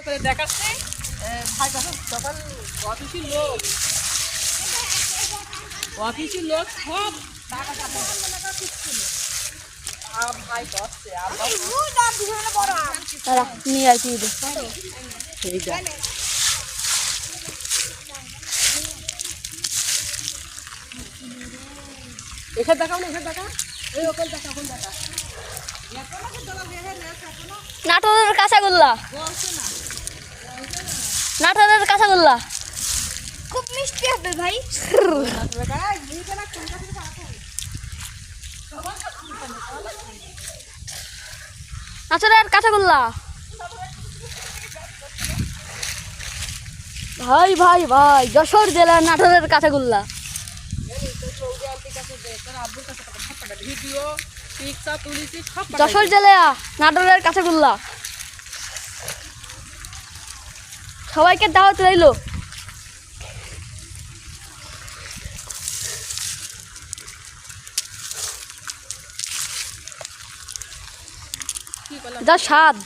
করে দেখাচ্ছে ভাই কাছে তখন অফিসের লোক সব টাকাটা ভাই করছে নিয়ে আসি এখানে দেখাও না এখানে দেখা এই ওখানে দেখা ওখানে দেখা নাটোরের কাঁচাগোল্লা নাটোরের কাঁচাগোল্লা খুব মিষ্টি হবে ভাই। নাটোরের কাঁচাগোল্লা ভাই ভাই ভাই যশোর জেলার নাটোরের কাঁচাগোল্লা ভিডিও পিকচার তুলেছি সব যশোর জেলা নাটোরের কাঁচাগোল্লা সবাইকে দাওয়াত রইলো। যা স্বাদ।